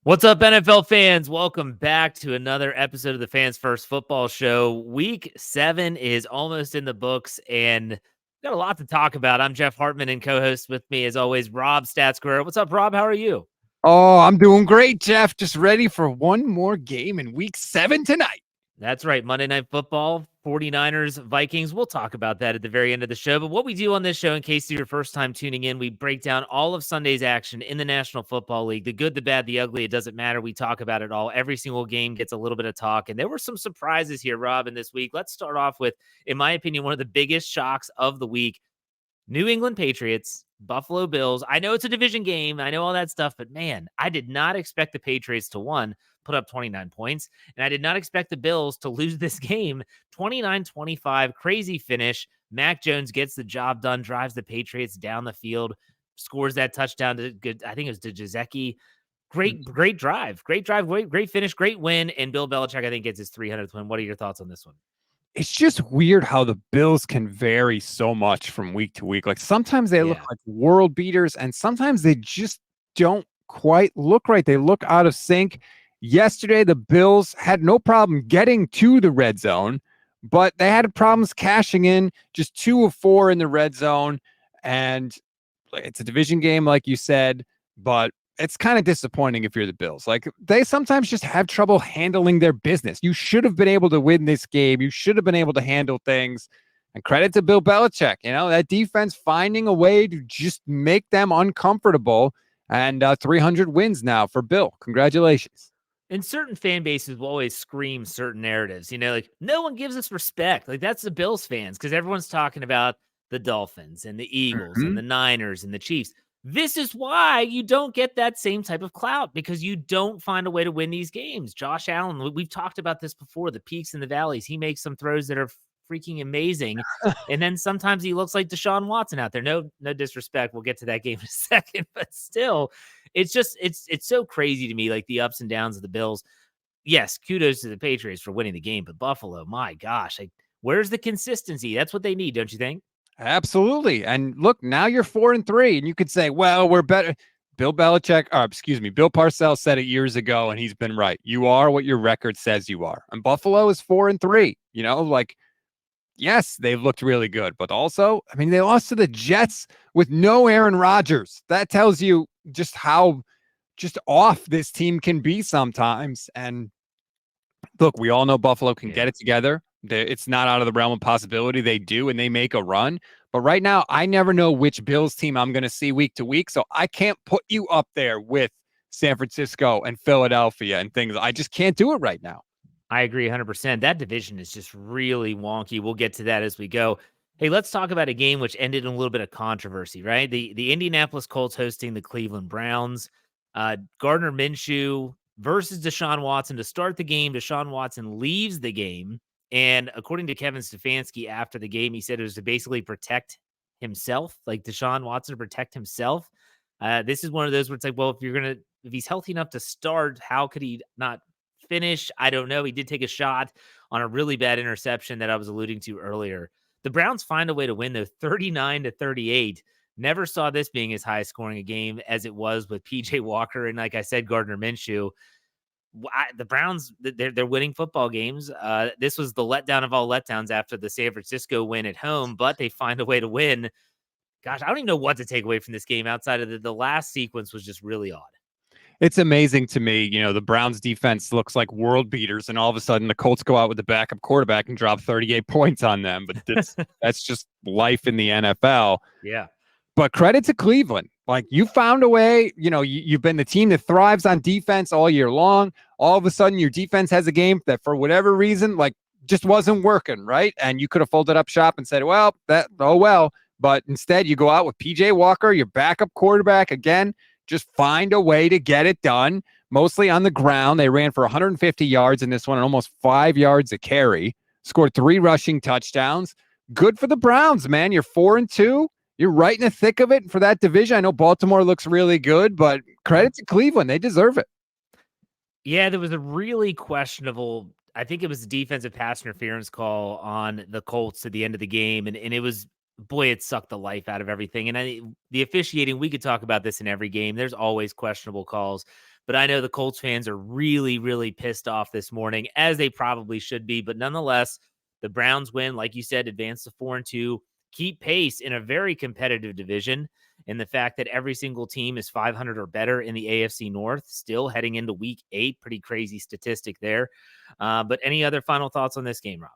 What's up, NFL fans? Welcome back to another episode of the Fans First Football Show. Week 7 is almost in the books, and got a lot to talk about. I'm Jeff Hartman, and co-host with me, as always, Rob Stats Guerrera. What's up, Rob? How are you? Oh, I'm doing great, Jeff. Just ready for one more game in week 7 tonight. That's right, Monday Night Football, 49ers, Vikings. We'll talk about that at the very end of the show. But what we do on this show, in case it's your first time tuning in, we break down all of Sunday's action in the National Football League, the good, the bad, the ugly. It doesn't matter. We talk about it all. Every single game gets a little bit of talk. And there were some surprises here, Rob, in this week. Let's start off with, in my opinion, one of the biggest shocks of the week. New England Patriots, Buffalo Bills. I know it's a division game. I know all that stuff, but man, I did not expect the Patriots to, one, put up 29 points, and I did not expect the Bills to lose this game 29-25. Crazy finish. Mac Jones gets the job done, drives the Patriots down the field, scores that touchdown to good. I think it was to Jaceki. Great drive. Great drive. Great finish. Great win. And Bill Belichick, I think, gets his 300th win. What are your thoughts on this one? It's just weird how the Bills can vary so much from week to week. Like sometimes they look like world beaters, and sometimes they just don't quite look right. They look out of sync. Yesterday, the Bills had no problem getting to the red zone, but they had problems cashing in, just 2 of 4 in the red zone. And it's a division game, like you said, but it's kind of disappointing if you're the Bills. Like they sometimes just have trouble handling their business. You should have been able to win this game. You should have been able to handle things. And credit to Bill Belichick, that defense finding a way to just make them uncomfortable. And 300 wins now for Bill. Congratulations. And certain fan bases will always scream certain narratives, like no one gives us respect. Like that's the Bills fans because everyone's talking about the Dolphins and the Eagles and the Niners and the Chiefs. This is why you don't get that same type of clout because you don't find a way to win these games. Josh Allen, we've talked about this before, the peaks and the valleys. He makes some throws that are freaking amazing. And then sometimes he looks like Deshaun Watson out there. No disrespect. We'll get to that game in a second, but still, it's so crazy to me, like the ups and downs of the Bills. Yes, kudos to the Patriots for winning the game, but Buffalo, my gosh, like where's the consistency? That's what they need, don't you think? Absolutely. And look, now you're 4-3, and you could say, well, we're better. Bill Parcells said it years ago, and he's been right. You are what your record says you are. And Buffalo is 4-3. Yes, they've looked really good, but also, they lost to the Jets with no Aaron Rodgers. That tells you just how just off this team can be sometimes. And look, we all know Buffalo can get it together. It's not out of the realm of possibility. They do, and they make a run. But right now, I never know which Bills team I'm going to see week to week. So I can't put you up there with San Francisco and Philadelphia and things. I just can't do it right now. I agree 100%. That division is just really wonky. We'll get to that as we go. Hey, let's talk about a game which ended in a little bit of controversy, right? The Indianapolis Colts hosting the Cleveland Browns. Gardner Minshew versus Deshaun Watson to start the game. Deshaun Watson leaves the game. And according to Kevin Stefanski after the game, he said it was to basically protect himself, like Deshaun Watson to protect himself. This is one of those where it's like, well, if he's healthy enough to start, how could he not finish? I don't know. He did take a shot on a really bad interception that I was alluding to earlier. The Browns find a way to win, though, 39-38. Never saw this being as high scoring a game as it was with PJ Walker. And like I said, Gardner Minshew. The Browns, they're winning football games. This was the letdown of all letdowns after the San Francisco win at home, but they find a way to win. Gosh, I don't even know what to take away from this game outside of the last sequence was just really odd. It's amazing to me, the Browns defense looks like world beaters, and all of a sudden the Colts go out with the backup quarterback and drop 38 points on them. But that's just life in the NFL. Yeah. But credit to Cleveland. Like you found a way, you've been the team that thrives on defense all year long. All of a sudden your defense has a game that for whatever reason, just wasn't working, right? And you could have folded up shop and said, well. But instead you go out with PJ Walker, your backup quarterback again. Just find a way to get it done, mostly on the ground. They ran for 150 yards in this one and almost 5 yards a carry. Scored 3 rushing touchdowns. Good for the Browns, man. You're 4-2. You're right in the thick of it for that division. I know Baltimore looks really good, but credit to Cleveland. They deserve it. Yeah, there was a really questionable, I think it was a defensive pass interference call on the Colts at the end of the game. And it was, boy, it sucked the life out of everything. And the officiating, we could talk about this in every game. There's always questionable calls. But I know the Colts fans are really, really pissed off this morning, as they probably should be. But nonetheless, the Browns win, like you said, advance to 4-2, keep pace in a very competitive division. And the fact that every single team is 500 or better in the AFC North, still heading into week 8, pretty crazy statistic there. But any other final thoughts on this game, Rob?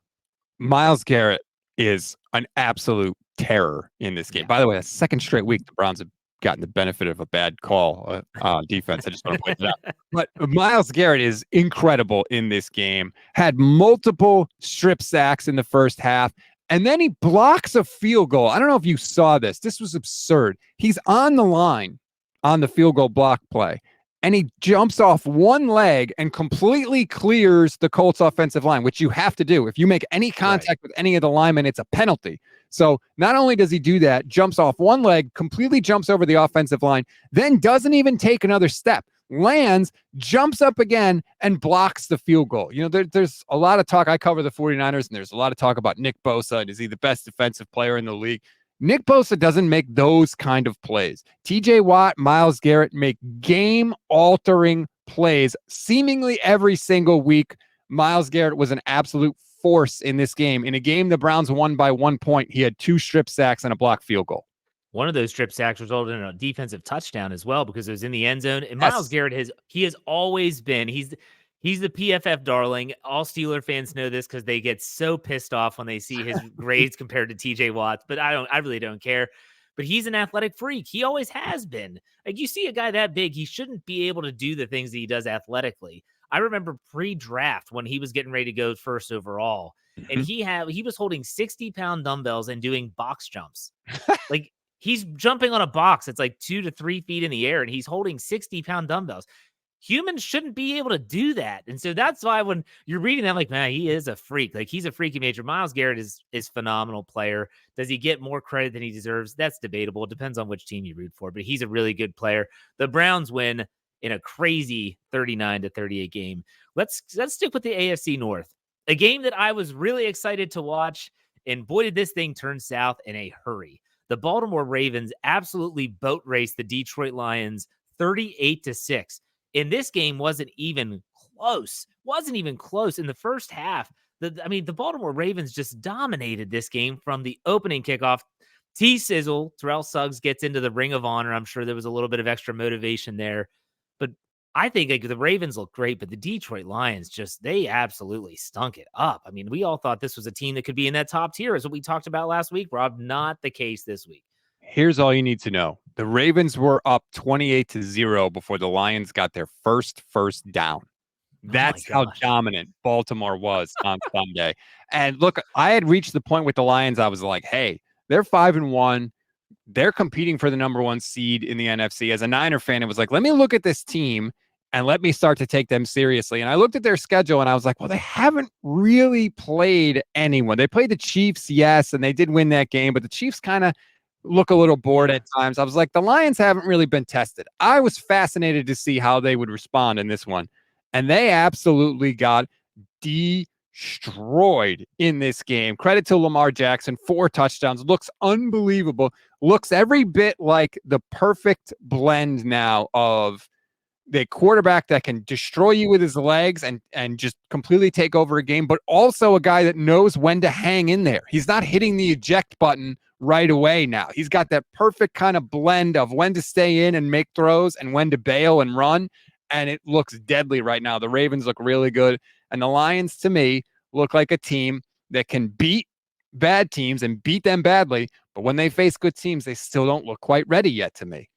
Myles Garrett is an absolute terror in this game. Yeah. By the way, a second straight week, the Browns have gotten the benefit of a bad call on defense. I just want to point that out. But Myles Garrett is incredible in this game. Had multiple strip sacks in the first half. And then he blocks a field goal. I don't know if you saw this. This was absurd. He's on the line on the field goal block play, and he jumps off one leg and completely clears the Colts offensive line, which you have to do. If you make any contact with any of the linemen, it's a penalty. So not only does he do that, jumps off one leg, completely jumps over the offensive line, then doesn't even take another step, lands, jumps up again, and blocks the field goal. You know, there's a lot of talk. I cover the 49ers, and there's a lot of talk about Nick Bosa. And is he the best defensive player in the league? Nick Bosa doesn't make those kind of plays. TJ Watt, Myles Garrett make game-altering plays seemingly every single week. Myles Garrett was an absolute force in this game. In a game the Browns won by 1 point, he had 2 strip sacks and a blocked field goal. One of those strip sacks resulted in a defensive touchdown as well because it was in the end zone. And Yes. Myles Garrett has always been he's the PFF darling. All Steeler fans know this because they get so pissed off when they see his grades compared to TJ Watts. But I really don't care. But he's an athletic freak. He always has been. Like, you see a guy that big, he shouldn't be able to do the things that he does athletically. I remember pre-draft when he was getting ready to go first overall, and he was holding 60-pound dumbbells and doing box jumps. Like, he's jumping on a box that's like 2 to 3 feet in the air, and he's holding 60-pound dumbbells. Humans shouldn't be able to do that. And so that's why when you're reading that, I'm like, man, he is a freak. Like, he's a freaky nature. Myles Garrett is phenomenal player. Does he get more credit than he deserves? That's debatable. It depends on which team you root for, but he's a really good player. The Browns win in a crazy 39-38 game. Let's stick with the AFC North, a game that I was really excited to watch. And boy, did this thing turn south in a hurry. The Baltimore Ravens absolutely boat raced the Detroit Lions 38-6. And this game wasn't even close. In the first half. The Baltimore Ravens just dominated this game from the opening kickoff. T-Sizzle, Terrell Suggs gets into the Ring of Honor. I'm sure there was a little bit of extra motivation there. But I think the Ravens look great, but the Detroit Lions they absolutely stunk it up. I mean, we all thought this was a team that could be in that top tier, is what we talked about last week, Rob. Not the case this week. Here's all you need to know. The Ravens were up 28-0 before the Lions got their first down. That's how dominant Baltimore was on Sunday. And look, I had reached the point with the Lions. I was like, hey, they're 5-1. They're competing for the number 1 seed in the NFC. As a Niner fan, it was like, let me look at this team and let me start to take them seriously. And I looked at their schedule and I was like, well, they haven't really played anyone. They played the Chiefs, yes, and they did win that game, but the Chiefs kind of look a little bored at times. I was like, the Lions haven't really been tested. I was fascinated to see how they would respond in this one. And they absolutely got destroyed in this game. Credit to Lamar Jackson, 4 touchdowns. Looks unbelievable. Looks every bit like the perfect blend now of the quarterback that can destroy you with his legs and just completely take over a game, but also a guy that knows when to hang in there. He's not hitting the eject button right away now. He's got that perfect kind of blend of when to stay in and make throws and when to bail and run, and it looks deadly right now. The Ravens look really good, and the Lions, to me, look like a team that can beat bad teams and beat them badly, but when they face good teams, they still don't look quite ready yet to me.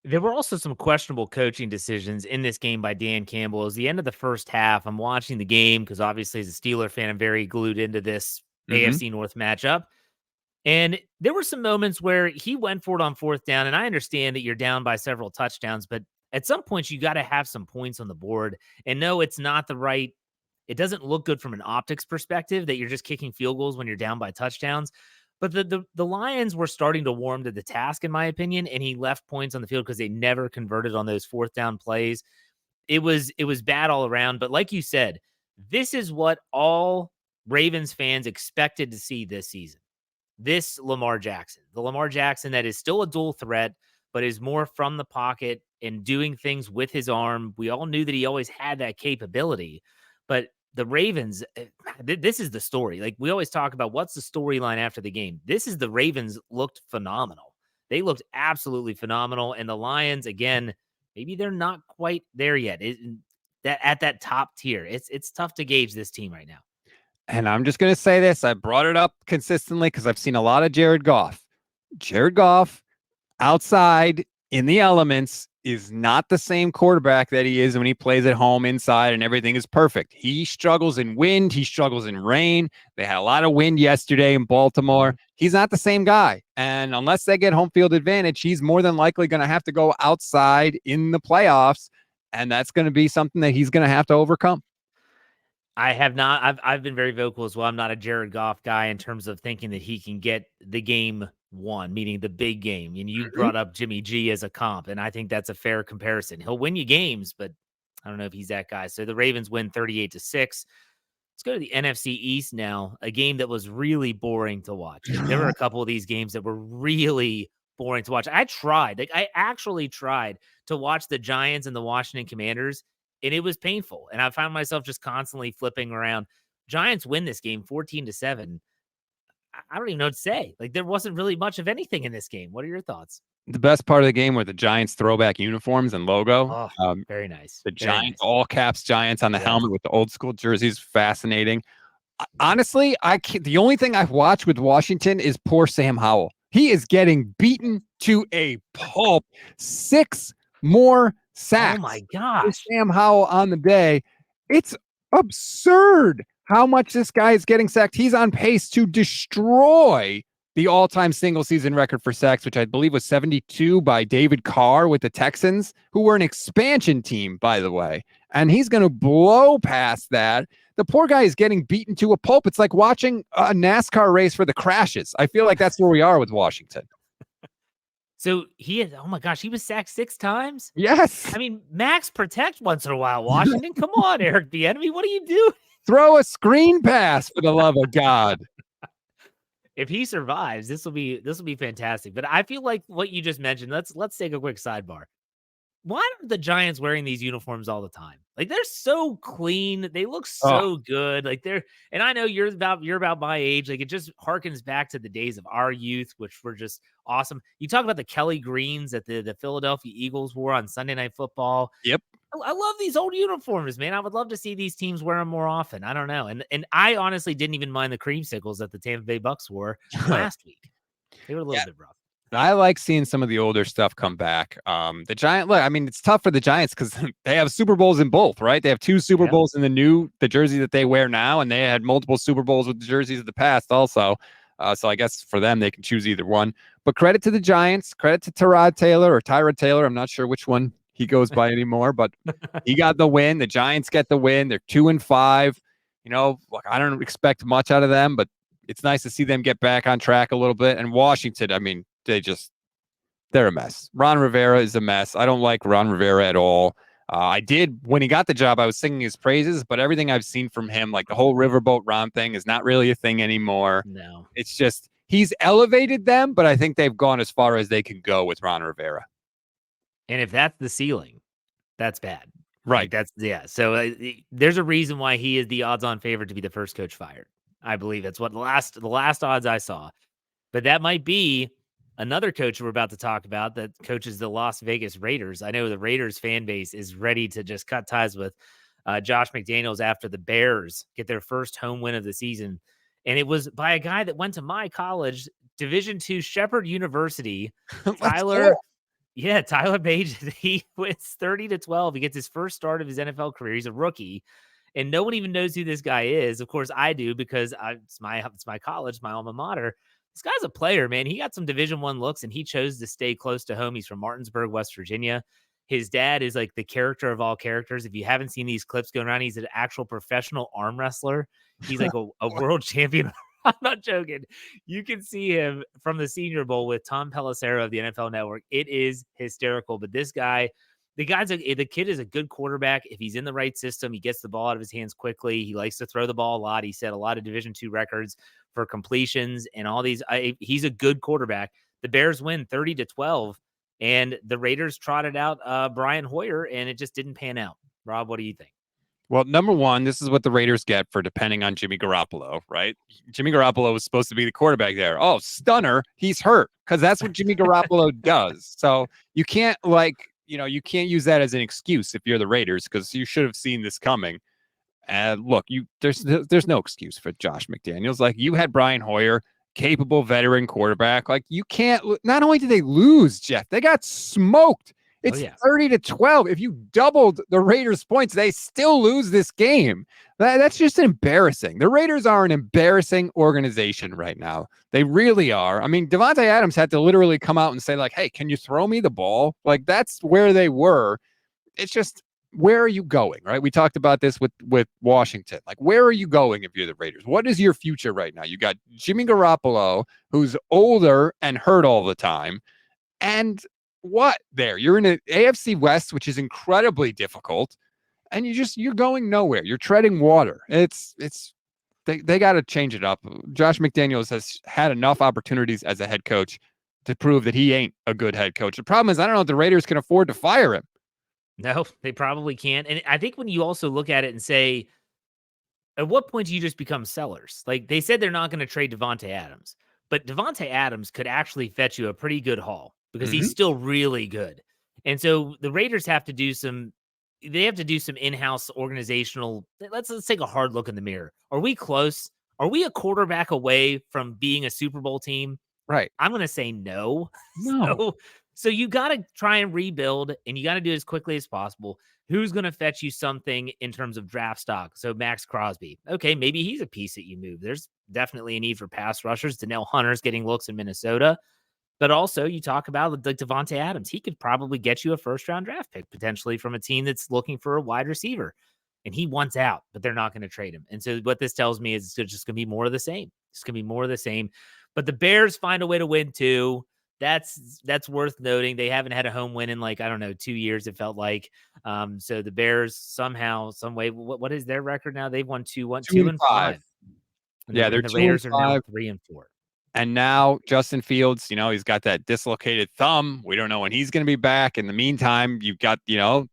There were also some questionable coaching decisions in this game by Dan Campbell. It was the end of the first half. I'm watching the game because obviously as a Steeler fan, I'm very glued into this AFC North matchup. And there were some moments where he went for it on 4th down. And I understand that you're down by several touchdowns, but at some point you got to have some points on the board. And no, it's not it doesn't look good from an optics perspective that you're just kicking field goals when you're down by touchdowns. But the Lions were starting to warm to the task, in my opinion, and he left points on the field because they never converted on those 4th down plays. It was bad all around. But like you said, this is what all Ravens fans expected to see this season. This Lamar Jackson, the Lamar Jackson that is still a dual threat, but is more from the pocket and doing things with his arm. We all knew that he always had that capability, but the Ravens, this is the story. Like, we always talk about what's the storyline after the game. This is the Ravens looked phenomenal. They looked absolutely phenomenal. And the Lions, again, maybe they're not quite there yet. That at that top tier, it's tough to gauge this team right now. And I'm just going to say this. I brought it up consistently because I've seen a lot of Jared Goff. Jared Goff outside in the elements is not the same quarterback that he is when he plays at home inside and everything is perfect. He struggles in wind. He struggles in rain. They had a lot of wind yesterday in Baltimore. He's not the same guy. And unless they get home field advantage, he's more than likely going to have to go outside in the playoffs. And that's going to be something that he's going to have to overcome. I have not. I've been very vocal as well. I'm not a Jared Goff guy in terms of thinking that he can get the game won, meaning the big game. And you brought up Jimmy G as a comp, and I think that's a fair comparison. He'll win you games, but I don't know if he's that guy. So the Ravens win 38-6. Let's go to the NFC East now, a game that was really boring to watch. Like, there were a couple of these games that were really boring to watch. I actually tried to watch the Giants and the Washington Commanders, and it was painful. And I found myself just constantly flipping around. Giants win this game 14-7. I don't even know what to say. Like, there wasn't really much of anything in this game. What are your thoughts? The best part of the game were the Giants throwback uniforms and logo. Very nice. The Very Giants, nice. all caps Giants on the helmet with the old school jerseys. Fascinating. Honestly, the only thing I've watched with Washington is poor Sam Howell. He is getting beaten to a pulp. 6 more sacks. Oh my gosh. Sam Howell on the day. It's absurd how much this guy is getting sacked. He's on pace to destroy the all-time single season record for sacks, which I believe was 72 by David Carr with the Texans, who were an expansion team, by the way. And he's going to blow past that. The poor guy is getting beaten to a pulp. It's like watching a NASCAR race for the crashes. I feel like that's where we are with Washington. So oh my gosh, he was sacked 6 times? Yes. I mean, max protect once in a while, Washington. Come on, Eric Bieniemy. What are you doing? Throw a screen pass, for the love of God. If he survives, this will be fantastic. But I feel like what you just mentioned, let's take a quick sidebar. Why are the Giants wearing these uniforms all the time? Like, they're so clean. They look so good. Like, and I know you're about my age. Like, it just harkens back to the days of our youth, which were just awesome. You talk about the Kelly Greens that the Philadelphia Eagles wore on Sunday Night Football. Yep. I love these old uniforms, man. I would love to see these teams wear them more often. I don't know. And I honestly didn't even mind the creamsicles that the Tampa Bay Bucks wore last week. They were a little bit rough. I like seeing some of the older stuff come back. The Giant, look, I mean, it's tough for the Giants because they have Super Bowls in both, right? They have 2 Super Bowls in the jersey that they wear now, and they had multiple Super Bowls with the jerseys of the past also. So I guess for them, they can choose either one. But credit to the Giants, credit to Tyrod Taylor. I'm not sure which one he goes by anymore, but he got the win. The Giants get the win. They're 2-5. You know, look, I don't expect much out of them, but it's nice to see them get back on track a little bit. And Washington, I mean, they're a mess. Ron Rivera is a mess. I don't like Ron Rivera at all. I did, when he got the job, I was singing his praises, but everything I've seen from him, like the whole Riverboat Ron thing, is not really a thing anymore. No. It's just, he's elevated them, but I think they've gone as far as they can go with Ron Rivera. And if that's the ceiling, that's bad. Right. Like, so there's a reason why he is the odds-on favorite to be the first coach fired. I believe that's what the last odds I saw. But that might be another coach we're about to talk about that coaches the Las Vegas Raiders. I know the Raiders fan base is ready to just cut ties with Josh McDaniels after the Bears get their first home win of the season. And it was by a guy that went to my college, Division II Shepherd University, Tyler Page. He wins 30-12. He gets his first start of his NFL career. He's a rookie, and no one even knows who this guy is. Of course, I do because it's my college, my alma mater. This guy's a player, man. He got some Division I looks, and he chose to stay close to home. He's from Martinsburg, West Virginia. His dad is like the character of all characters. If you haven't seen these clips going around, he's an actual professional arm wrestler. He's like a world champion. I'm not joking. You can see him from the Senior Bowl with Tom Pelissero of the NFL Network. It is hysterical. But this guy, the kid is a good quarterback. If he's in the right system, he gets the ball out of his hands quickly. He likes to throw the ball a lot. He set a lot of Division II records for completions and all these. He's a good quarterback. The Bears win 30-12. And the Raiders trotted out Brian Hoyer, and it just didn't pan out. Rob, what do you think? Well, number one, this is what the Raiders get for depending on Jimmy Garoppolo, right? Jimmy Garoppolo was supposed to be the quarterback there. Oh, stunner, he's hurt, because that's what Jimmy Garoppolo does. So you can't you can't use that as an excuse if you're the Raiders, because you should have seen this coming. And look, there's no excuse for Josh McDaniels. Like, you had Brian Hoyer, capable veteran quarterback. Like, you can't. Not only did they lose, Jeff, they got smoked. It's 30-12. If you doubled the Raiders' points, they still lose this game. That's just embarrassing. The Raiders are an embarrassing organization right now. They really are. I mean, Davante Adams had to literally come out and say, like, hey, can you throw me the ball? Like, that's where they were. It's just, where are you going, right? We talked about this with Washington. Like, where are you going if you're the Raiders? What is your future right now? You got Jimmy Garoppolo, who's older and hurt all the time. And what there? You're in an AFC West, which is incredibly difficult. And you're going nowhere. You're treading water. They got to change it up. Josh McDaniels has had enough opportunities as a head coach to prove that he ain't a good head coach. The problem is, I don't know if the Raiders can afford to fire him. No, they probably can't. And I think when you also look at it and say, at what point do you just become sellers? Like, they said they're not going to trade Davante Adams, but Davante Adams could actually fetch you a pretty good haul because he's still really good. And so the Raiders have to do some in-house organizational. Let's take a hard look in the mirror. Are we close? Are we a quarterback away from being a Super Bowl team? Right. I'm going to say no. No. So you got to try and rebuild, and you got to do it as quickly as possible. Who's going to fetch you something in terms of draft stock? So Max Crosby. Okay, maybe he's a piece that you move. There's definitely a need for pass rushers. Danielle Hunter's getting looks in Minnesota. But also, you talk about like Davante Adams. He could probably get you a first-round draft pick, potentially from a team that's looking for a wide receiver. And he wants out, but they're not going to trade him. And so what this tells me is it's just going to be more of the same. It's going to be more of the same. But the Bears find a way to win too. That's worth noting. They haven't had a home win in 2 years, it felt like. So the Bears somehow, some way, what is their record now? They've won 2 and 5. And yeah, the Raiders are now 3 and 4. And now Justin Fields, he's got that dislocated thumb. We don't know when he's going to be back. In the meantime, you've got,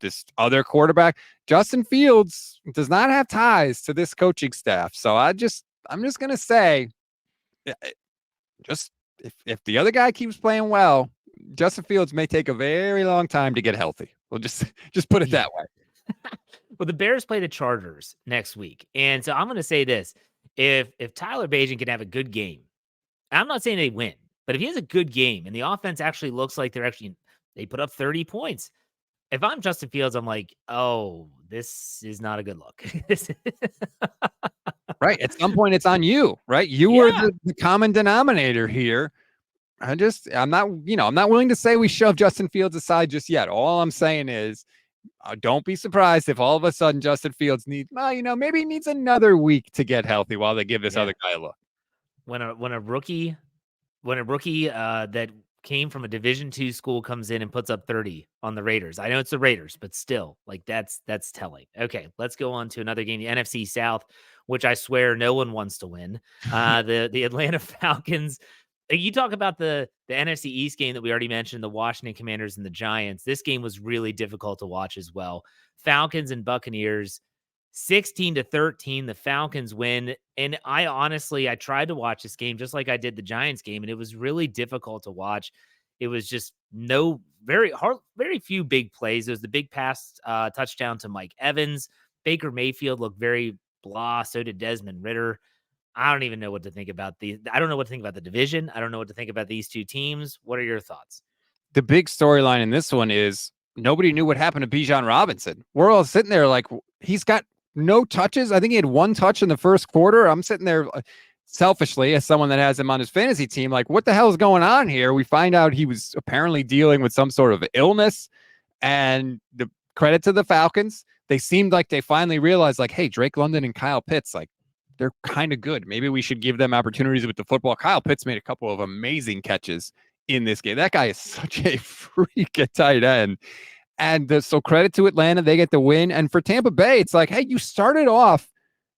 this other quarterback. Justin Fields does not have ties to this coaching staff. So I'm just going to say, if the other guy keeps playing well, Justin Fields may take a very long time to get healthy. We'll just put it that way. Well, the Bears play the Chargers next week. And so I'm going to say this. If Tyler Bagent can have a good game, I'm not saying they win, but if he has a good game and the offense actually looks like they put up 30 points. If I'm Justin Fields, I'm like, oh, this is not a good look. Right. At some point, it's on you, right? You were the common denominator here. I'm not willing to say we shove Justin Fields aside just yet. All I'm saying is, don't be surprised if all of a sudden Justin Fields maybe he needs another week to get healthy while they give this other guy a look. When a rookie that came from a Division II school comes in and puts up 30 on the Raiders. I know it's the Raiders, but still, that's telling. Okay, let's go on to another game, the NFC South, which I swear no one wants to win. The Atlanta Falcons. You talk about the NFC East game that we already mentioned, the Washington Commanders and the Giants. This game was really difficult to watch as well. Falcons and Buccaneers, 16-13, the Falcons win. And I tried to watch this game just like I did the Giants game, and it was really difficult to watch. It was just very few big plays. There was the big pass touchdown to Mike Evans. Baker Mayfield looked very blah. So did Desmond Ridder. I don't even know what to think about I don't know what to think about the division. I don't know what to think about these two teams. What are your thoughts? The big storyline in this one is nobody knew what happened to Bijan Robinson. We're all sitting there like, he's got no touches. I think he had 1 touch in the first quarter. I'm sitting there selfishly as someone that has him on his fantasy team. Like, what the hell is going on here? We find out he was apparently dealing with some sort of illness, and the credit to the Falcons. They seemed like they finally realized, like, hey, Drake London and Kyle Pitts, like, they're kind of good. Maybe we should give them opportunities with the football. Kyle Pitts made a couple of amazing catches in this game. That guy is such a freak at tight end. And so credit to Atlanta. They get the win. And for Tampa Bay, it's like, hey, you started off,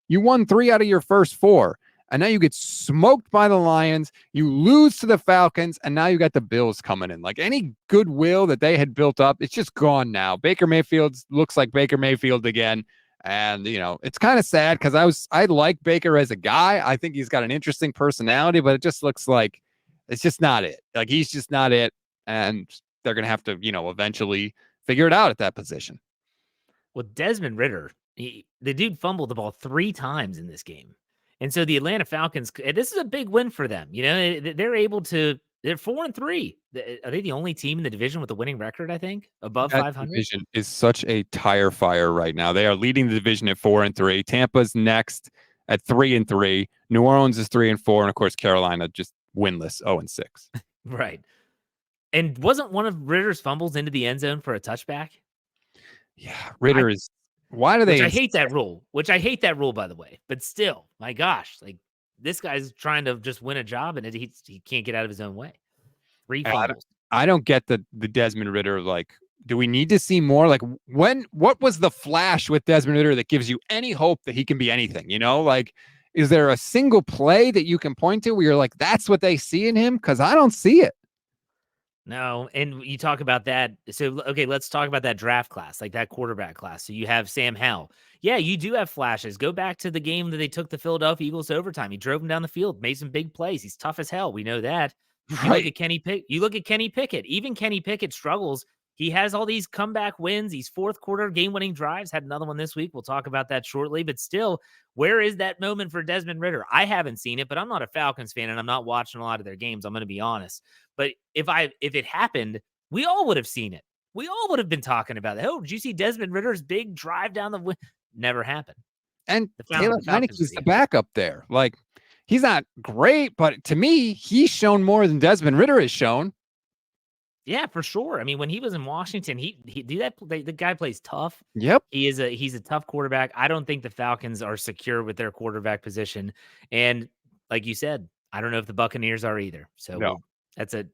you won 3 out of your first 4. and now you get smoked by the Lions. You lose to the Falcons, and now you got the Bills coming in. Like any goodwill that they had built up, it's just gone now. Baker Mayfield looks like Baker Mayfield again. And it's kind of sad because I like Baker as a guy. I think he's got an interesting personality, but it just looks like it's just not it. Like he's just not it. And they're gonna have to, eventually figure it out at that position. Well, Desmond Ridder, the dude fumbled the ball 3 times in this game. And so the Atlanta Falcons, this is a big win for them. They're able to, they're 4-3. Are they the only team in the division with a winning record, I think, above That 500? division is such a tire fire right now. They are leading the division at 4-3. Tampa's next at 3-3. New Orleans is 3-4. And of course, Carolina just winless, 0-6. Right. And wasn't one of Ritter's fumbles into the end zone for a touchback? Yeah, Ridder is. Why do they? I hate that rule. Which I hate that rule, by the way. But still, my gosh, like this guy's trying to just win a job, and he can't get out of his own way. 3 fumbles. I don't get the Desmond Ridder. Like, do we need to see more? Like, what was the flash with Desmond Ridder that gives you any hope that he can be anything? Like, is there a single play that you can point to where you're like, that's what they see in him? Because I don't see it. No, and you talk about that. So, okay, let's talk about that draft class, like that quarterback class. So you have Sam Howell. Yeah, you do have flashes. Go back to the game that they took the Philadelphia Eagles to overtime. He drove them down the field, made some big plays. He's tough as hell. We know that. You look at Kenny Pickett. Even Kenny Pickett struggles. He has all these comeback wins, these fourth quarter game-winning drives. Had another one this week. We'll talk about that shortly. But still, where is that moment for Desmond Ridder? I haven't seen it, but I'm not a Falcons fan, and I'm not watching a lot of their games. I'm going to be honest. But if it happened, we all would have seen it. We all would have been talking about it. Oh, did you see Desmond Ritter's big drive down the never happened. And Taylor Heineke's the backup there. Like, he's not great, but to me, he's shown more than Desmond Ridder has shown. Yeah, for sure. I mean, when he was in Washington, he the guy plays tough. Yep. He's a tough quarterback. I don't think the Falcons are secure with their quarterback position. And like you said, I don't know if the Buccaneers are either. So that's a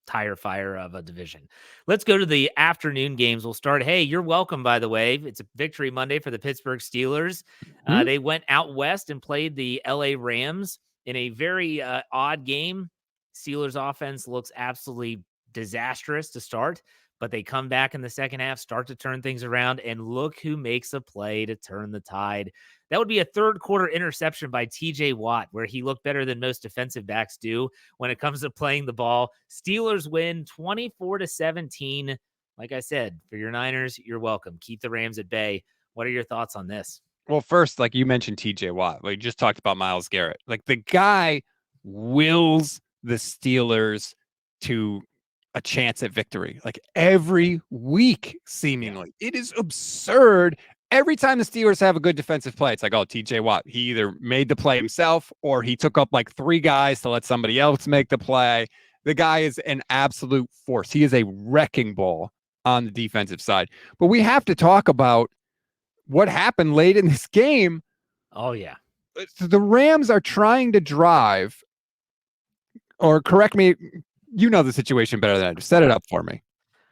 tire fire of a division. Let's go to the afternoon games. We'll start. Hey, you're welcome, by the way. It's a victory Monday for the Pittsburgh Steelers. They went out west and played the LA Rams in a very odd game. Steelers offense looks absolutely disastrous to start, but they come back in the second half, start to turn things around, and look who makes a play to turn the tide. That would be a third quarter interception by TJ Watt, where he looked better than most defensive backs do when it comes to playing the ball. Steelers win 24-17. Like I said, for your Niners, you're welcome. Keep the Rams at bay. What are your thoughts on this? Well, first, like you mentioned TJ Watt. We just talked about Myles Garrett. Like, the guy wills the Steelers to a chance at victory, like every week, seemingly. It is absurd. Every time the Steelers have a good defensive play, it's like, oh, TJ Watt, he either made the play himself or he took up like 3 guys to let somebody else make the play. The guy is an absolute force. He is a wrecking ball on the defensive side. But we have to talk about what happened late in this game. Oh, yeah. The Rams are trying to drive, or correct me, you know the situation better than I do. Set it up for me.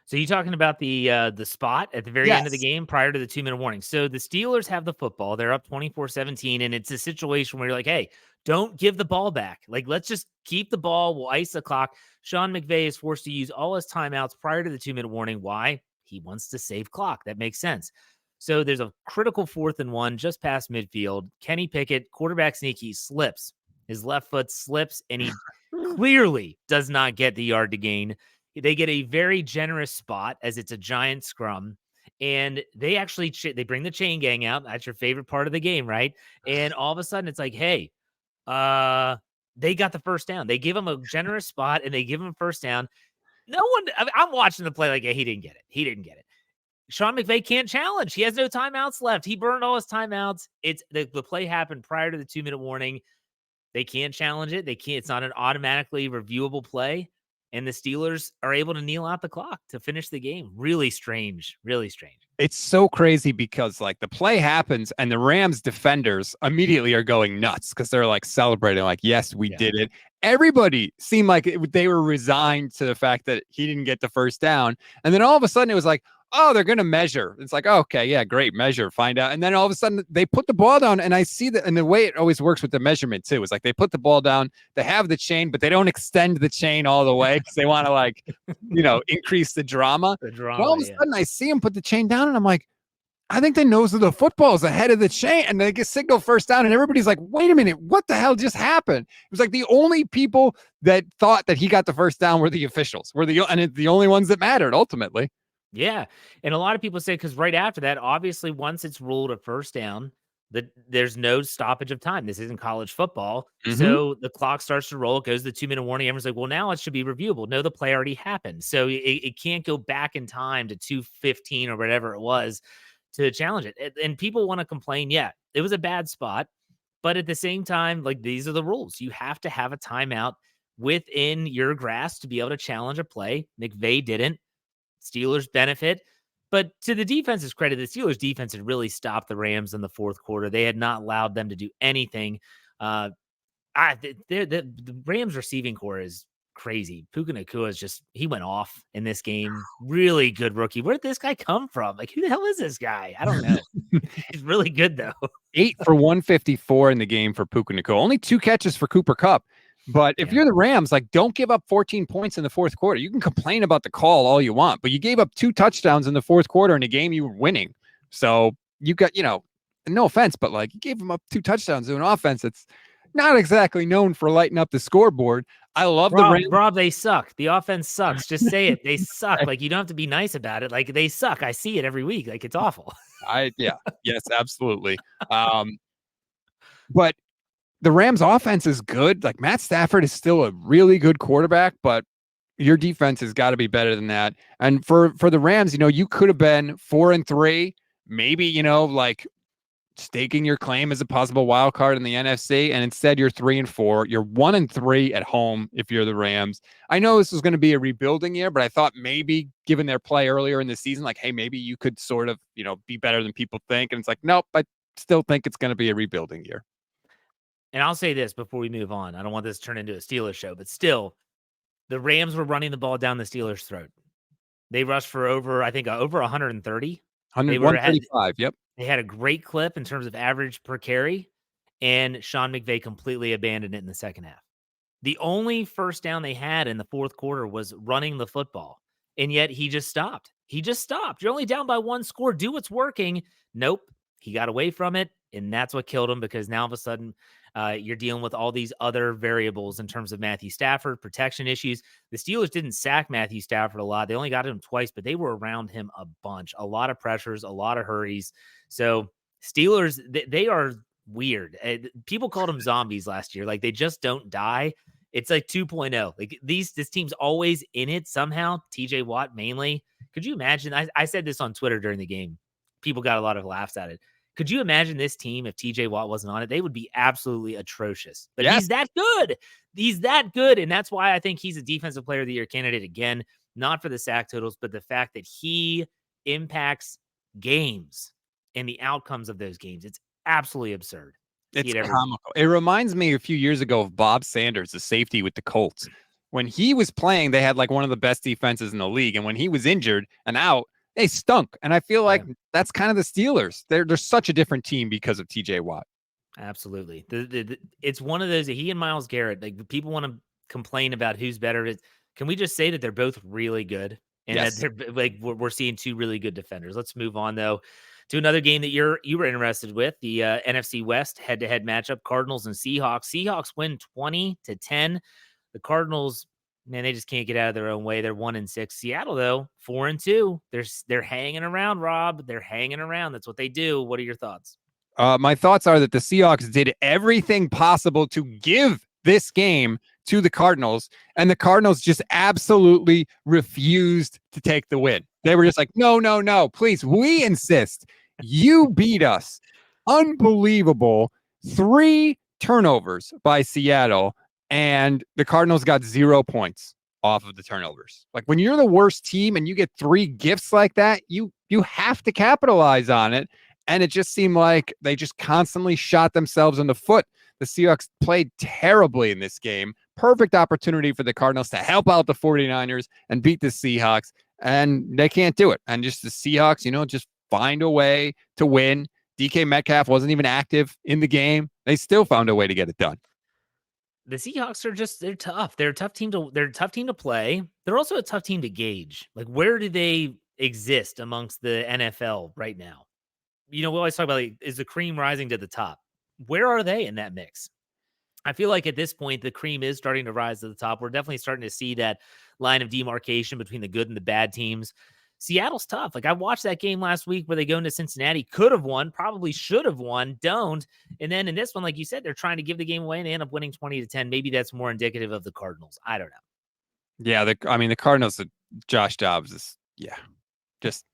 So you're talking about the spot at the very end of the game prior to the 2-minute warning. So the Steelers have the football. They're up 24-17, and it's a situation where you're like, hey, don't give the ball back. Like, let's just keep the ball. We'll ice the clock. Sean McVay is forced to use all his timeouts prior to the 2-minute warning. Why? He wants to save clock. That makes sense. So there's a critical 4th and 1 just past midfield. Kenny Pickett, quarterback sneak, he slips. His left foot slips, and he clearly does not get the yard to gain. They get a very generous spot as it's a giant scrum, and they actually they bring the chain gang out. That's your favorite part of the game, right? And all of a sudden, it's like, hey, they got the first down. They give him a generous spot, and they give him first down. No one, I'm watching the play like, hey, he didn't get it. He didn't get it. Sean McVay can't challenge. He has no timeouts left. He burned all his timeouts. It's the play happened prior to the 2-minute warning. They can't challenge it. They can't. It's not an automatically reviewable play. And the Steelers are able to kneel out the clock to finish the game. Really strange. Really strange. It's so crazy because like the play happens and the Rams defenders immediately are going nuts because they're like celebrating, like, yes, we did it. Everybody seemed like they were resigned to the fact that he didn't get the first down. And then all of a sudden it was like, oh, they're going to measure. It's like, oh, okay, yeah, great, measure, find out. And then all of a sudden they put the ball down, and I see that, and the way it always works with the measurement too is like they put the ball down, they have the chain, but they don't extend the chain all the way because they want to like, increase the drama. The And all drama, of a yeah. sudden I see him put the chain down, and I'm like, I think the nose of the football is ahead of the chain, and they get signal first down, and everybody's like, wait a minute, what the hell just happened? It was like the only people that thought that he got the first down were the officials, and it's the only ones that mattered ultimately. Yeah. And a lot of people say, because right after that, obviously, once it's ruled a first down, there's no stoppage of time. This isn't college football. Mm-hmm. So the clock starts to roll. It goes to the 2-minute warning. Everyone's like, well, now it should be reviewable. No, the play already happened. So it can't go back in time to 2:15 or whatever it was to challenge it. And people want to complain. Yeah, it was a bad spot. But at the same time, like, these are the rules. You have to have a timeout within your grasp to be able to challenge a play. McVay didn't. Steelers benefit. But to the defense's credit, the Steelers defense had really stopped the Rams in the fourth quarter. They had not allowed them to do anything. The Rams receiving core is crazy. Puka Nacua is just, he went off in this game. Really good rookie. Where did this guy come from? Like, who the hell is this guy? I don't know. He's really good, though. 8 for 154 in the game for Puka Nacua. Only 2 catches for Cooper Kupp. But if you're the Rams, like, don't give up 14 points in the fourth quarter. You can complain about the call all you want, but you gave up 2 touchdowns in the fourth quarter in a game you were winning. So you got, no offense, but like, you gave them up 2 touchdowns to an offense that's not exactly known for lighting up the scoreboard. I love the Rams. Rob, they suck. The offense sucks. Just say it. They suck. Like, you don't have to be nice about it. Like, they suck. I see it every week. Like, it's awful. Yes, absolutely. But the Rams offense is good. Like, Matt Stafford is still a really good quarterback, but your defense has got to be better than that. And for the Rams, you could have been 4-3, maybe, like staking your claim as a possible wild card in the NFC. And instead you're 3-4. You're 1-3 at home if you're the Rams. I know this was going to be a rebuilding year, but I thought maybe given their play earlier in the season, like, hey, maybe you could sort of, be better than people think. And it's like, nope, I still think it's going to be a rebuilding year. And I'll say this before we move on. I don't want this to turn into a Steelers show, but still, the Rams were running the ball down the Steelers' throat. They rushed for over 130. 135, yep. They had a great clip in terms of average per carry, and Sean McVay completely abandoned it in the second half. The only first down they had in the fourth quarter was running the football, and yet he just stopped. You're only down by 1 score. Do what's working. Nope. He got away from it, and that's what killed him, because now all of a sudden you're dealing with all these other variables in terms of Matthew Stafford, protection issues. The Steelers didn't sack Matthew Stafford a lot. They only got him twice, but they were around him a bunch. A lot of pressures, a lot of hurries. So Steelers, they are weird. People called them zombies last year. Like, they just don't die. It's like 2.0. Like, this team's always in it somehow. TJ Watt mainly. Could you imagine? I said this on Twitter during the game. People got a lot of laughs at it. Could you imagine this team if TJ Watt wasn't on it? They would be absolutely atrocious. But He's that good. He's that good. And that's why I think he's a defensive player of the year candidate again, not for the sack totals, but the fact that he impacts games and the outcomes of those games. It's absolutely absurd. It's comical. It reminds me a few years ago of Bob Sanders, the safety with the Colts. When he was playing, they had like one of the best defenses in the league. And when he was injured and out, they stunk. And I feel like that's kind of the Steelers. They're such a different team because of TJ Watt. Absolutely. It's one of those, he and Myles Garrett, like, people want to complain about who's better. Can we just say that they're both really good? And that they're like, we're seeing 2 really good defenders. Let's move on though to another game that you were interested with, the NFC West head-to-head matchup, Cardinals and Seahawks. Seahawks win 20-10. The Cardinals, man, they just can't get out of their own way. They're 1-6. Seattle, though, 4-2. They're hanging around, Rob. They're hanging around. That's what they do. What are your thoughts? My thoughts are that the Seahawks did everything possible to give this game to the Cardinals, and the Cardinals just absolutely refused to take the win. They were just like, no, please, we insist. You beat us. Unbelievable. 3 turnovers by Seattle, and the Cardinals got 0 points off of the turnovers. Like, when you're the worst team and you get 3 gifts like that, you have to capitalize on it. And it just seemed like they just constantly shot themselves in the foot. The Seahawks played terribly in this game. Perfect opportunity for the Cardinals to help out the 49ers and beat the Seahawks. and they can't do it. And just the Seahawks, just find a way to win. DK Metcalf wasn't even active in the game. They still found a way to get it done. The Seahawks are they're tough. They're a tough team to play. They're also a tough team to gauge. Like, where do they exist amongst the NFL right now? We always talk about, like, is the cream rising to the top? Where are they in that mix? I feel like at this point, the cream is starting to rise to the top. We're definitely starting to see that line of demarcation between the good and the bad teams. Seattle's tough. Like, I watched that game last week where they go into Cincinnati, could have won, probably should have won, don't. And then in this one, like you said, they're trying to give the game away and they end up winning 20-10. Maybe that's more indicative of the Cardinals. I don't know. Yeah, the Cardinals, Josh Dobbs is, just,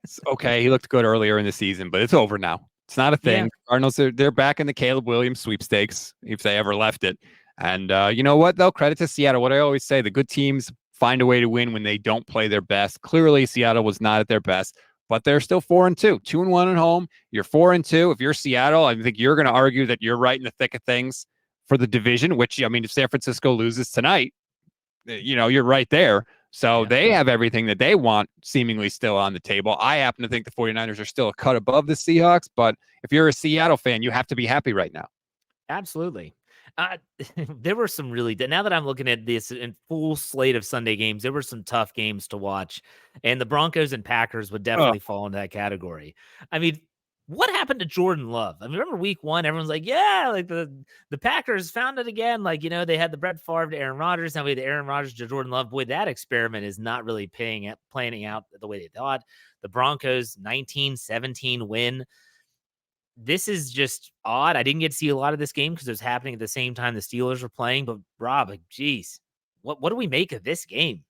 it's okay. He looked good earlier in the season, but it's over now. It's not a thing. Yeah. Cardinals, they're back in the Caleb Williams sweepstakes if they ever left it. And you know what, though? Credit to Seattle. What I always say, the good teams find a way to win when they don't play their best. Clearly, Seattle was not at their best, but they're still 4-2, 2-1 at home. You're 4-2. If you're Seattle, I think you're going to argue that you're right in the thick of things for the division, which, if San Francisco loses tonight, you're right there. So they have everything that they want seemingly still on the table. I happen to think the 49ers are still a cut above the Seahawks, but if you're a Seattle fan, you have to be happy right now. Absolutely. There were some really, now that I'm looking at this in full slate of Sunday games, there were some tough games to watch, and the Broncos and Packers would definitely fall into that category. I mean, what happened to Jordan Love? I mean, remember week 1, everyone's like, yeah, like the Packers found it again. Like, they had the Brett Favre to Aaron Rodgers. Now we had the Aaron Rodgers to Jordan Love. Boy, that experiment is not really planning out the way they thought. The Broncos 19-17 win. This is just odd. I didn't get to see a lot of this game because it was happening at the same time the Steelers were playing. But Rob, like, geez, what do we make of this game?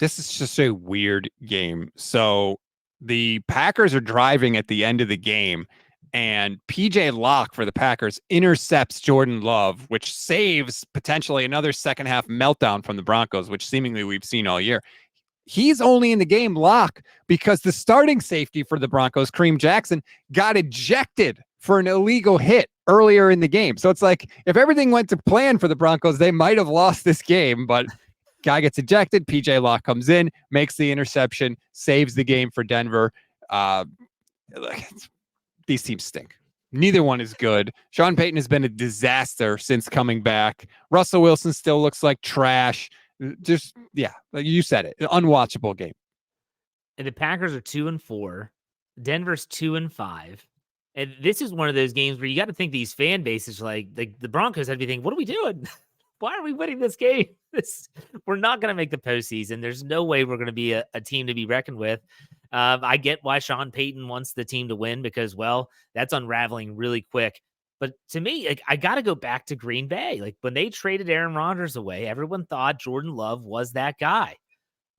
This is just a weird game. So the Packers are driving at the end of the game, and PJ Locke for the Packers intercepts Jordan Love, which saves potentially another second half meltdown from the Broncos, which seemingly we've seen all year. He's only in the game, Locke, because the starting safety for the Broncos, Kareem Jackson, got ejected for an illegal hit earlier in the game. So it's like, if everything went to plan for the Broncos, they might have lost this game, but guy gets ejected. PJ Locke comes in, makes the interception, saves the game for Denver. These teams stink. Neither one is good. Sean Payton has been a disaster since coming back. Russell Wilson still looks like trash. Just, like you said it, an unwatchable game. And the Packers are 2-4. Denver's 2-5. And this is one of those games where you got to think these fan bases, like the Broncos, had to be thinking, what are we doing? Why are we winning this game? We're not going to make the postseason. There's no way we're going to be a team to be reckoned with. I get why Sean Payton wants the team to win because, well, that's unraveling really quick. But to me, like, I got to go back to Green Bay. Like, when they traded Aaron Rodgers away, everyone thought Jordan Love was that guy.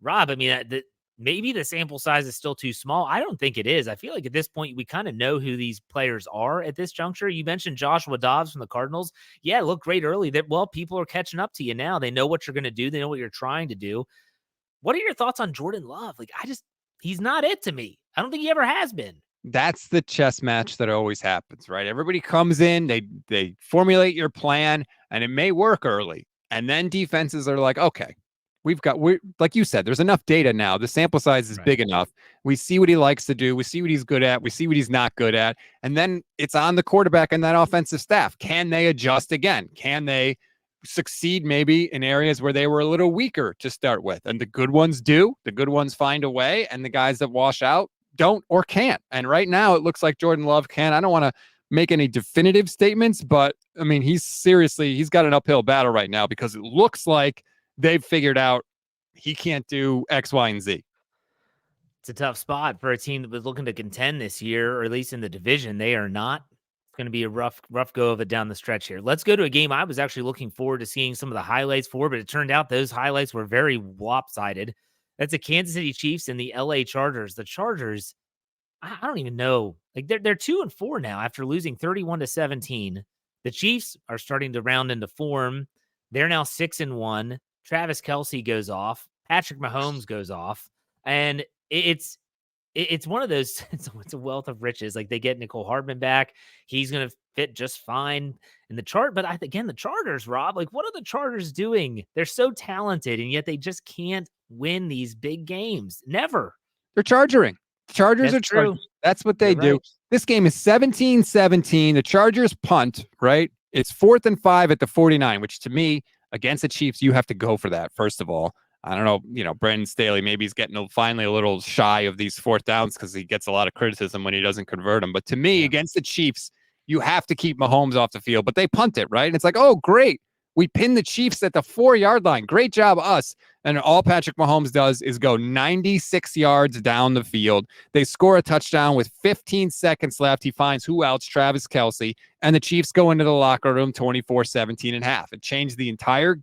Rob, I mean, maybe the sample size is still too small. I don't think it is. I feel like at this point, we kind of know who these players are at this juncture. You mentioned Joshua Dobbs from the Cardinals. Yeah, it looked great early. People are catching up to you now. They know what you're going to do. They know what you're trying to do. What are your thoughts on Jordan Love? Like, he's not it to me. I don't think he ever has been. That's the chess match that always happens, right? Everybody comes in, they formulate your plan, and it may work early. And then defenses are like, okay, we're like you said, there's enough data now. The sample size is big enough. We see what he likes to do. We see what he's good at. We see what he's not good at. And then it's on the quarterback and that offensive staff. Can they adjust again? Can they succeed maybe in areas where they were a little weaker to start with? And the good ones do. The good ones find a way, and the guys that wash out don't or can't. And right now it looks like Jordan Love can. I don't want to make any definitive statements, but I mean, he's got an uphill battle right now because it looks like they've figured out he can't do X, Y, and Z. It's a tough spot for a team that was looking to contend this year, or at least in the division. They are not. It's going to be a rough go of it down the stretch here. Let's go to a game I was actually looking forward to seeing some of the highlights for, but it turned out those highlights were very lopsided. That's the Kansas City Chiefs and the LA Chargers. The Chargers, I don't even know. Like, they're 2-4 now after losing 31-17. The Chiefs are starting to round into form. They're now 6-1. Travis Kelce goes off. Patrick Mahomes goes off. And it's it's one of those, it's a wealth of riches. Like, they get Nicole Hardman back. He's going to fit just fine in the chart. But again, the Chargers, Rob, like, what are the Chargers doing? They're so talented, and yet they just can't win these big games. Never. They're charging. Chargers That's are charging. true. That's what they You're do. right. This game is 17-17. The Chargers punt, right? It's 4th and 5 at the 49, which to me, against the Chiefs, you have to go for that, first of all. I don't know, Brandon Staley, maybe he's getting finally a little shy of these 4th downs because he gets a lot of criticism when he doesn't convert them. But to me, against the Chiefs, you have to keep Mahomes off the field. But they punt it, right? And it's like, oh, great. We pinned the Chiefs at the 4-yard line. Great job, us. And all Patrick Mahomes does is go 96 yards down the field. They score a touchdown with 15 seconds left. He finds who else? Travis Kelce. And the Chiefs go into the locker room 24-17 and a half. It changed the entire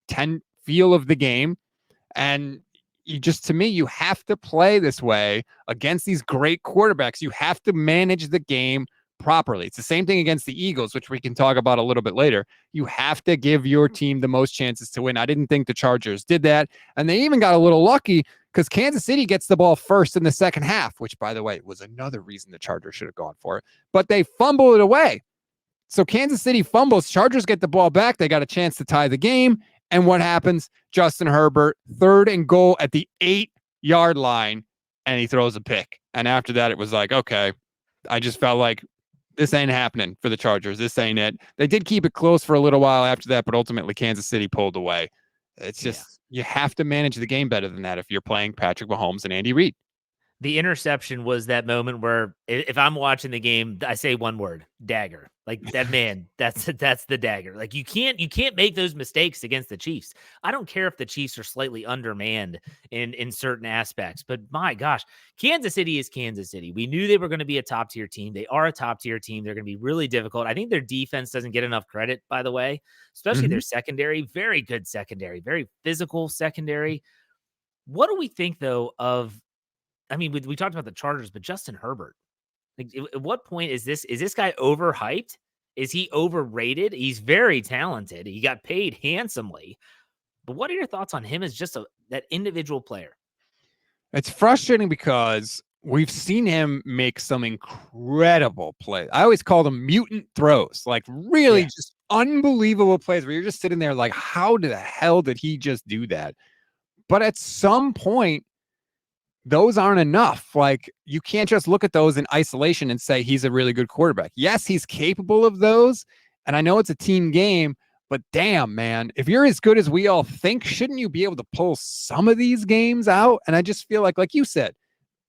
10 feel of the game. And to me, you have to play this way against these great quarterbacks. You have to manage the game properly. It's the same thing against the Eagles, which we can talk about a little bit later. You have to give your team the most chances to win. I didn't think the Chargers did that. And they even got a little lucky because Kansas City gets the ball first in the second half, which, by the way, was another reason the Chargers should have gone for it. But they fumble it away. So Kansas City fumbles. Chargers get the ball back. They got a chance to tie the game. And what happens? Justin Herbert, 3rd and goal at the 8-yard line, and he throws a pick. And after that, it was like, okay, I just felt like this ain't happening for the Chargers. This ain't it. They did keep it close for a little while after that, but ultimately Kansas City pulled away. It's just, you have to manage the game better than that if you're playing Patrick Mahomes and Andy Reid. The interception was that moment where if I'm watching the game, I say one word: dagger. Like, that man, that's the dagger. Like, you can't make those mistakes against the Chiefs. I don't care if the Chiefs are slightly undermanned in certain aspects, but my gosh, Kansas City is Kansas City. We knew they were going to be a top tier team. They are a top tier team. They're going to be really difficult. I think their defense doesn't get enough credit, by the way, especially their secondary. Very good secondary, very physical secondary. What do we think, though, of, I mean, we talked about the Chargers, but Justin Herbert, like, at what point is this guy overhyped? Is he overrated? He's very talented. He got paid handsomely. But what are your thoughts on him as just that individual player? It's frustrating because we've seen him make some incredible plays. I always call them mutant throws, like really just unbelievable plays where you're just sitting there like, how the hell did he just do that? But at some point, those aren't enough. Like, you can't just look at those in isolation and say he's a really good quarterback. Yes, he's capable of those. And I know it's a team game, but damn, man, if you're as good as we all think, shouldn't you be able to pull some of these games out? And I just feel like you said,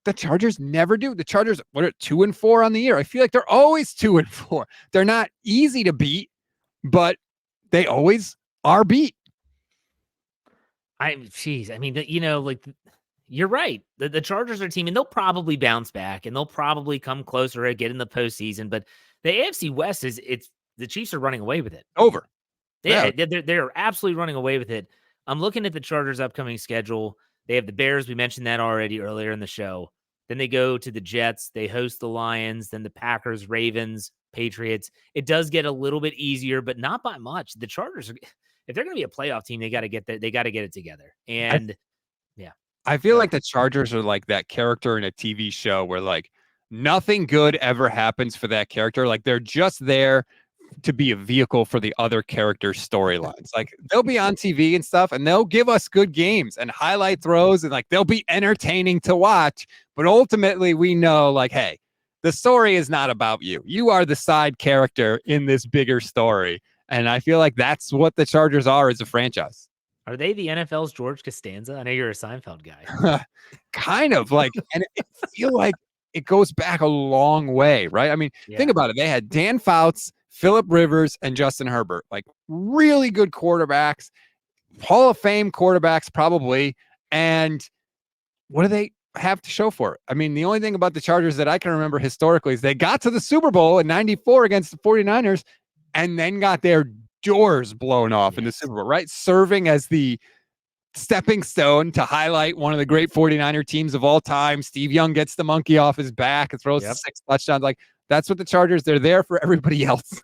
the Chargers never do. The Chargers, what are 2-4 on the year? I feel like they're always 2-4. They're not easy to beat, but they always are beat. I mean, like, you're right. The Chargers are a team, and they'll probably bounce back, and they'll probably come closer and get in the postseason. But the AFC West the Chiefs are running away with it. Over. Yeah, they're absolutely running away with it. I'm looking at the Chargers' upcoming schedule. They have the Bears. We mentioned that already earlier in the show. Then they go to the Jets. They host the Lions. Then the Packers, Ravens, Patriots. It does get a little bit easier, but not by much. The Chargers, if they're going to be a playoff team, they got to get that. They got to get it together. And I feel like the Chargers are like that character in a TV show where like nothing good ever happens for that character. Like, they're just there to be a vehicle for the other characters' storylines. Like, they'll be on TV and stuff, and they'll give us good games and highlight throws, and like they'll be entertaining to watch. But ultimately, we know, like, hey, the story is not about you. You are the side character in this bigger story. And I feel like that's what the Chargers are as a franchise. are they the NFL's George Costanza? I know you're a Seinfeld guy. Kind of like, and I feel like it goes back a long way, right? I mean, think about it. They had Dan Fouts, Phillip Rivers, and Justin Herbert, like really good quarterbacks, Hall of Fame quarterbacks, probably. And what do they have to show for it? I mean, the only thing about the Chargers that I can remember historically is they got to the Super Bowl in '94 against the 49ers and then got their doors blown off in the Super Bowl, right? Serving as the stepping stone to highlight one of the great 49er teams of all time. Steve Young gets the monkey off his back and throws 6 touchdowns. Like, that's what the Chargers, they're there for everybody else.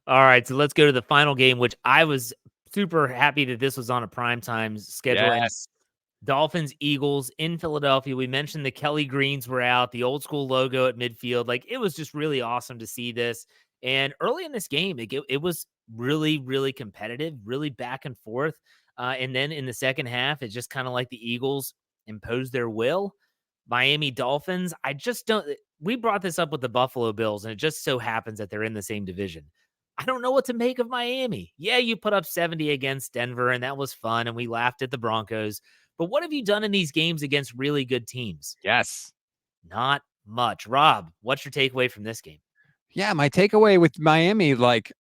All right, so let's go to the final game, which I was super happy that this was on a primetime schedule. Yes. Dolphins, Eagles in Philadelphia. We mentioned the Kelly Greens were out, the old school logo at midfield. Like, it was just really awesome to see this. And early in this game, it was really, really competitive, really back and forth. And then in the second half, it's just kind of like the Eagles imposed their will. Miami Dolphins, I just don't. We brought this up with the Buffalo Bills, and it just so happens that they're in the same division. I don't know what to make of Miami. Yeah, you put up 70 against Denver, and that was fun, and we laughed at the Broncos. But what have you done in these games against really good teams? Yes. Not much. Rob, what's your takeaway from this game? Yeah, my takeaway with Miami, like,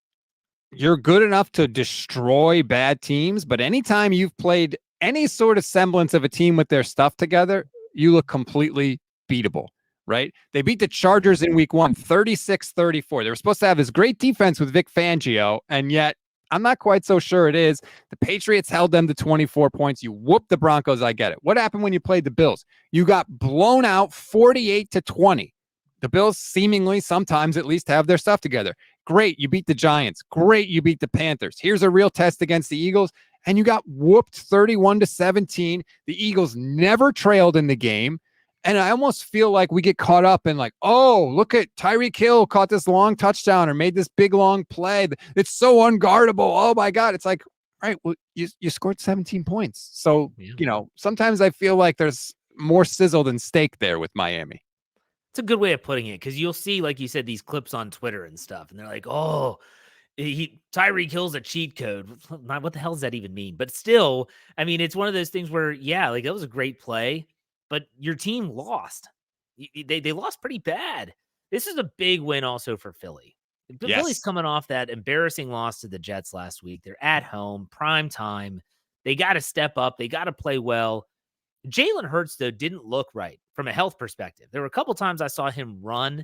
you're good enough to destroy bad teams, but anytime you've played any sort of semblance of a team with their stuff together, you look completely beatable, right? They beat the Chargers in week 1, 36-34. They were supposed to have this great defense with Vic Fangio, and yet I'm not quite so sure it is. The Patriots held them to 24 points. You whooped the Broncos, I get it. What happened when you played the Bills? You got blown out 48-20. The Bills seemingly sometimes at least have their stuff together. Great, you beat the Giants. Great, you beat the Panthers. Here's a real test against the Eagles, and you got whooped 31-17. The Eagles never trailed in the game, and I almost feel like we get caught up in like, oh, look at Tyreek Hill caught this long touchdown or made this big long play. It's so unguardable. Oh my God. It's like, all right, well, you scored 17 points. So, sometimes I feel like there's more sizzle than steak there with Miami. It's a good way of putting it, because you'll see, like you said, these clips on Twitter and stuff, and they're like, oh, Tyreek Hill's a cheat code. What the hell does that even mean? But still, I mean, it's one of those things where, yeah, like that was a great play, but your team lost. They lost pretty bad. This is a big win also for Philly. Yes. Philly's coming off that embarrassing loss to the Jets last week. They're at home, prime time. They got to step up. They got to play well. Jalen Hurts, though, didn't look right from a health perspective. There were a couple times I saw him run.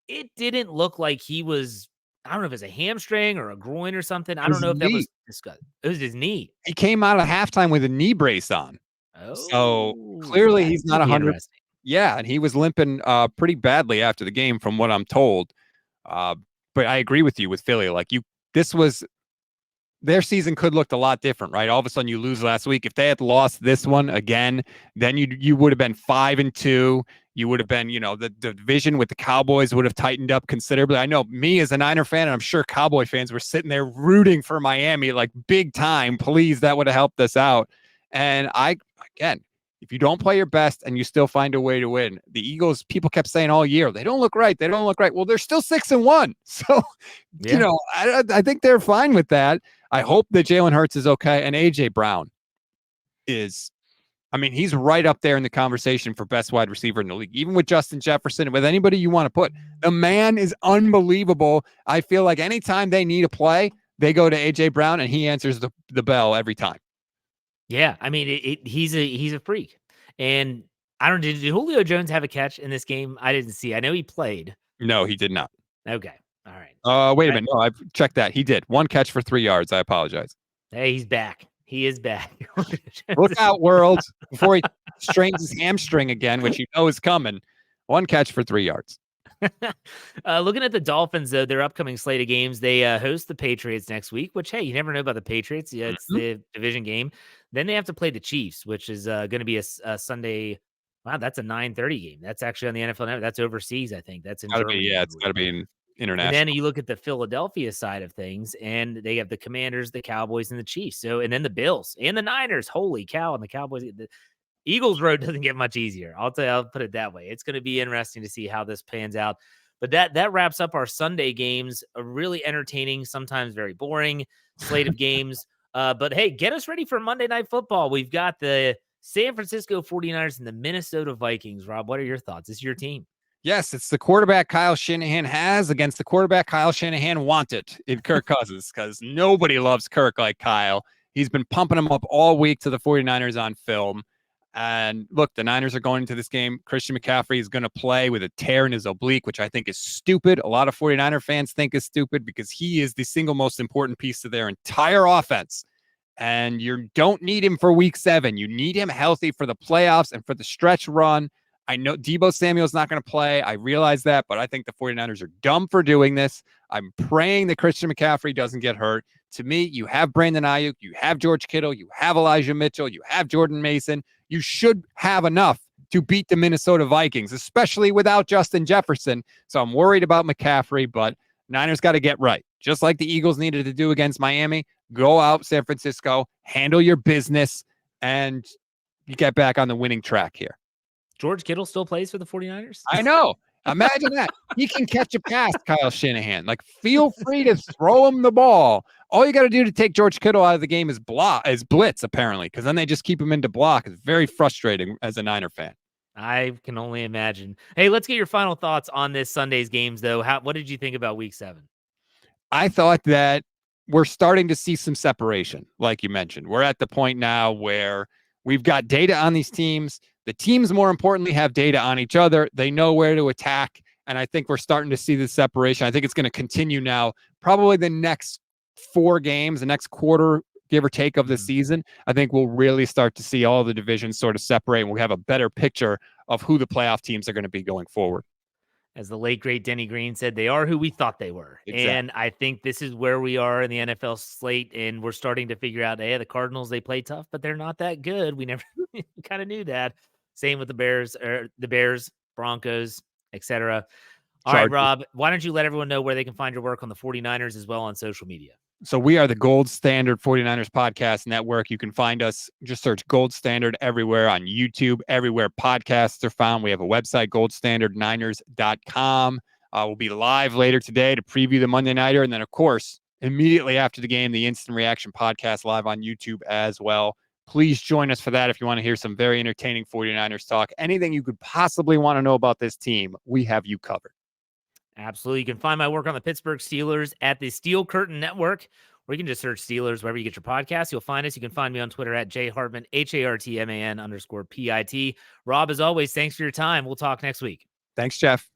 It didn't look like he was, I don't know if it's a hamstring or a groin or something. I don't know if that was discussed. It was his knee. He came out of halftime with a knee brace on. So clearly he's not 100. Yeah, and he was limping pretty badly after the game from what I'm told. But I agree with you with Philly. Like, this was their season could look a lot different, right? All of a sudden you lose last week. If they had lost this one again, then you would have been 5-2. You would have been, the division with the Cowboys would have tightened up considerably. I know me as a Niner fan, and I'm sure Cowboy fans were sitting there rooting for Miami like big time. Please, that would have helped us out. And if you don't play your best and you still find a way to win, the Eagles, people kept saying all year, they don't look right. They don't look right. Well, they're still 6-1. So, I think they're fine with that. I hope that Jalen Hurts is okay. And A.J. Brown he's right up there in the conversation for best wide receiver in the league, even with Justin Jefferson, with anybody you want to put. The man is unbelievable. I feel like anytime they need a play, they go to A.J. Brown, and he answers the bell every time. Yeah, I mean, he's a freak. And I don't know, did Julio Jones have a catch in this game? I didn't see. I know he played. No, he did not. Okay. All right. Wait a minute. No, I've checked that. He did. 1 catch for 3 yards. I apologize. Hey, he's back. He is back. Look out, world, before he strains his hamstring again, which is coming. 1 catch for 3 yards. Looking at the Dolphins, though, their upcoming slate of games, they host the Patriots next week, which, hey, you never know about the Patriots. Yeah, it's the division game. Then they have to play the Chiefs, which is going to be a Sunday. Wow, that's a 9:30 game. That's actually on the NFL Network. That's overseas, I think. That's in Germany. It's got to be in international. And then you look at the Philadelphia side of things, and they have the Commanders, the Cowboys, and the Chiefs. So, and then the Bills and the Niners. Holy cow! And the Cowboys. The Eagles road doesn't get much easier. I'll put it that way. It's going to be interesting to see how this pans out. But that wraps up our Sunday games. A really entertaining, sometimes very boring slate of games. But hey, get us ready for Monday Night Football. We've got the San Francisco 49ers and the Minnesota Vikings. Rob, what are your thoughts? This is your team. Yes, it's the quarterback Kyle Shanahan has against the quarterback Kyle Shanahan wanted in Kirk Cousins, because nobody loves Kirk like Kyle. He's been pumping him up all week to the 49ers on film. And look, the Niners are going into this game. Christian McCaffrey is going to play with a tear in his oblique, which I think is stupid. A lot of 49er fans think is stupid because he is the single most important piece to their entire offense. And you don't need him for week 7. You need him healthy for the playoffs and for the stretch run. I know Deebo Samuel's not going to play. I realize that, but I think the 49ers are dumb for doing this. I'm praying that Christian McCaffrey doesn't get hurt. To me, you have Brandon Ayuk, you have George Kittle, you have Elijah Mitchell, you have Jordan Mason. You should have enough to beat the Minnesota Vikings, especially without Justin Jefferson. So I'm worried about McCaffrey, but Niners got to get right. Just like the Eagles needed to do against Miami, go out San Francisco, handle your business, and you get back on the winning track here. George Kittle still plays for the 49ers? I know. Imagine that. He can catch a pass, Kyle Shanahan. Like, feel free to throw him the ball. All you got to do to take George Kittle out of the game is blitz, apparently, because then they just keep him into block. It's very frustrating as a Niner fan. I can only imagine. Hey, let's get your final thoughts on this Sunday's games, though. What did you think about week 7? I thought that we're starting to see some separation, like you mentioned. We're at the point now where we've got data on these teams. The teams, more importantly, have data on each other. They know where to attack. And I think we're starting to see this separation. I think it's going to continue now, probably the next 4 games, the next quarter, give or take, of the season. I think we'll really start to see all the divisions sort of separate, and we'll have a better picture of who the playoff teams are going to be going forward. As the late, great Denny Green said, they are who we thought they were. Exactly. And I think this is where we are in the NFL slate, and we're starting to figure out, hey, the Cardinals, they play tough, but they're not that good. We never kind of knew that. Same with the Bears, Broncos, etc. All right, Rob, why don't you let everyone know where they can find your work on the 49ers as well on social media? So we are the Gold Standard 49ers Podcast Network. You can find us, just search Gold Standard everywhere on YouTube, everywhere podcasts are found. We have a website, goldstandardniners.com. We'll be live later today to preview the Monday Nighter. And then, of course, immediately after the game, the Instant Reaction Podcast live on YouTube as well. Please join us for that if you want to hear some very entertaining 49ers talk. Anything you could possibly want to know about this team, we have you covered. Absolutely. You can find my work on the Pittsburgh Steelers at the Steel Curtain Network, or you can just search Steelers wherever you get your podcasts. You'll find us. You can find me on Twitter at jhartman, HARTMAN _PIT. Rob, as always, thanks for your time. We'll talk next week. Thanks, Jeff.